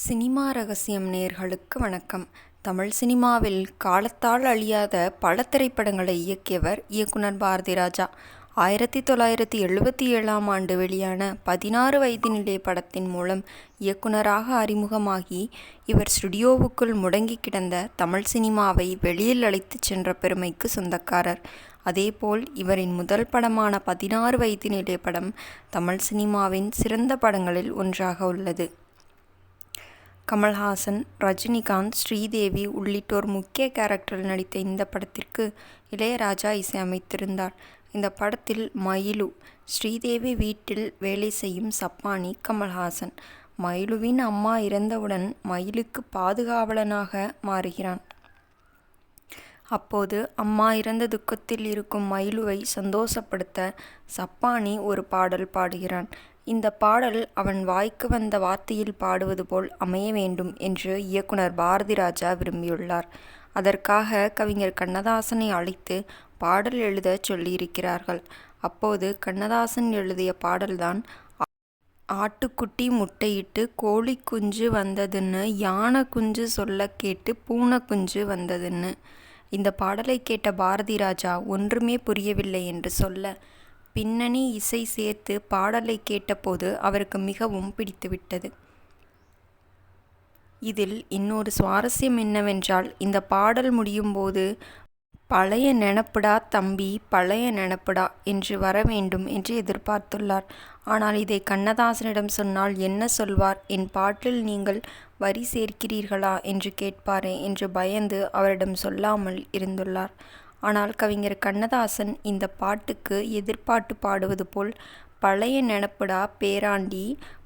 Cinema ரகசியம் நேயர்களுக்கு வணக்கம். தமிழ் சினிமாவில் காலத்தால் அழியாத பல திரைப்படங்களை இயக்கியவர் இயக்குனர் பாரதிராஜா. 1977ஆம் ஆண்டு வெளியான 16 வயதினிலே படத்தின் மூலம் இயக்குனராக அறிமுகமாகி இவர் ஸ்டுடியோவுக்குள் முடங்கி கிடந்த தமிழ் சினிமாவை வெளியில் அழைத்துச் சென்ற பெருமைக்கு சொந்தக்காரர். அதேபோல் இவரின் முதல் படமான 16 வயதினிலே படம் தமிழ் சினிமாவின் சிறந்த படங்களில் ஒன்றாக உள்ளது. கமல்ஹாசன், ரஜினிகாந்த், ஸ்ரீதேவி உள்ளிட்டோர் முக்கிய கேரக்டரில் நடித்த இந்த படத்திற்கு இளையராஜா இசையமைத்திருந்தார். இந்த படத்தில் மயிலு, ஸ்ரீதேவி வீட்டில் வேலை செய்யும் சப்பானி கமல்ஹாசன். மயிலுவின் அம்மா இறந்தவுடன் மயிலுக்கு பாதுகாவலனாக மாறுகிறான். அப்போது அம்மா இறந்த துக்கத்தில் இருக்கும் மயிலுவை சந்தோஷப்படுத்த சப்பானி ஒரு பாடல் பாடுகிறான். இந்த பாடல் அவன் வாய்க்கு வந்த வார்த்தையில் பாடுவது போல் அமைய வேண்டும் என்று இயக்குனர் பாரதிராஜா விரும்பியுள்ளார். அதற்காக கவிஞர் கண்ணதாசனை அழைத்து பாடல் எழுத சொல்லியிருக்கிறார்கள். அப்போது கண்ணதாசன் எழுதிய பாடல்தான் ஆட்டுக்குட்டி முட்டையிட்டு கோழி குஞ்சு வந்ததுன்னு, யானை குஞ்சு சொல்ல கேட்டு பூனை குஞ்சு வந்ததுன்னு. இந்த பாடலை கேட்ட பாரதிராஜா ஒன்றுமே புரியவில்லை என்று சொல்ல, பின்னணி இசை சேர்த்து பாடலை கேட்டபோது அவருக்கு மிகவும் பிடித்துவிட்டது. இதில் இன்னொரு சுவாரஸ்யம் என்னவென்றால், இந்த பாடல் முடியும்போது பழைய நெனப்புடா தம்பி பழைய நெனப்புடா என்று வர வேண்டும் என்று எதிர்பார்த்துள்ளார். ஆனால் இதை கண்ணதாசனிடம் சொன்னால் என்ன சொல்வார், என் பாட்டில் நீங்கள் வரி சேர்க்கிறீர்களா என்று கேட்பாரே என்று பயந்து அவரிடம் சொல்லாமல் இருந்துள்ளார். ஆனால் கவிஞர் கண்ணதாசன் இந்த பாட்டுக்கு எதிர்பாட்டு பாடுவது போல் பழைய நெனப்புடா பேராண்டி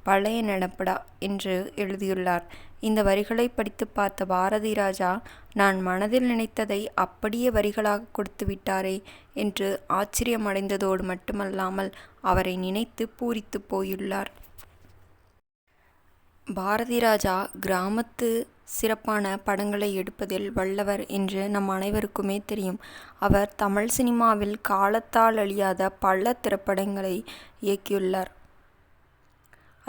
பழைய நெனப்புடா என்று எழுதியுள்ளார். இந்த வரிகளை படித்து பார்த்த பாரதிராஜா, நான் மனதில் நினைத்ததை அப்படியே வரிகளாக கொடுத்து விட்டாரே என்று ஆச்சரியமடைந்ததோடு மட்டுமல்லாமல் அவரை நினைத்து பூரித்து போயுள்ளார். பாரதிராஜா கிராமத்து சிறப்பான படங்களை எடுப்பதில் வல்லவர் என்று நம் அனைவருக்குமே தெரியும். அவர் தமிழ் சினிமாவில் காலத்தால் அழியாத பல திரைப்படங்களை இயக்கியுள்ளார்.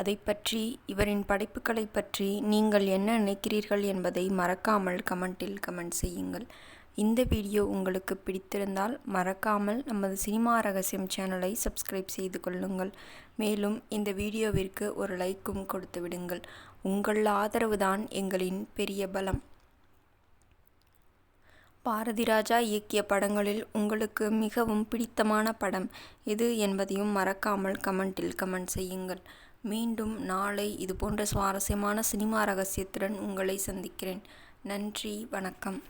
அதை பற்றி, இவரின் படைப்புகளை பற்றி நீங்கள் என்ன நினைக்கிறீர்கள் என்பதை மறக்காமல் கமெண்டில் கமெண்ட் செய்யுங்கள். இந்த வீடியோ உங்களுக்கு பிடித்திருந்தால் மறக்காமல் நமது சினிமா ரகசியம் சேனலை சப்ஸ்கிரைப் செய்து கொள்ளுங்கள். மேலும் இந்த வீடியோவிற்கு ஒரு லைக்கும் கொடுத்து விடுங்கள். உங்கள் ஆதரவுதான் எங்களின் பெரிய பலம். பாரதிராஜா இயக்கிய படங்களில் உங்களுக்கு மிகவும் பிடித்தமான படம் எது என்பதையும் மறக்காமல் கமெண்டில் கமெண்ட் செய்யுங்கள். மீண்டும் நாளை இதுபோன்ற சுவாரஸ்யமான சினிமா ரகசியத்துடன் உங்களை சந்திக்கிறேன். நன்றி, வணக்கம்.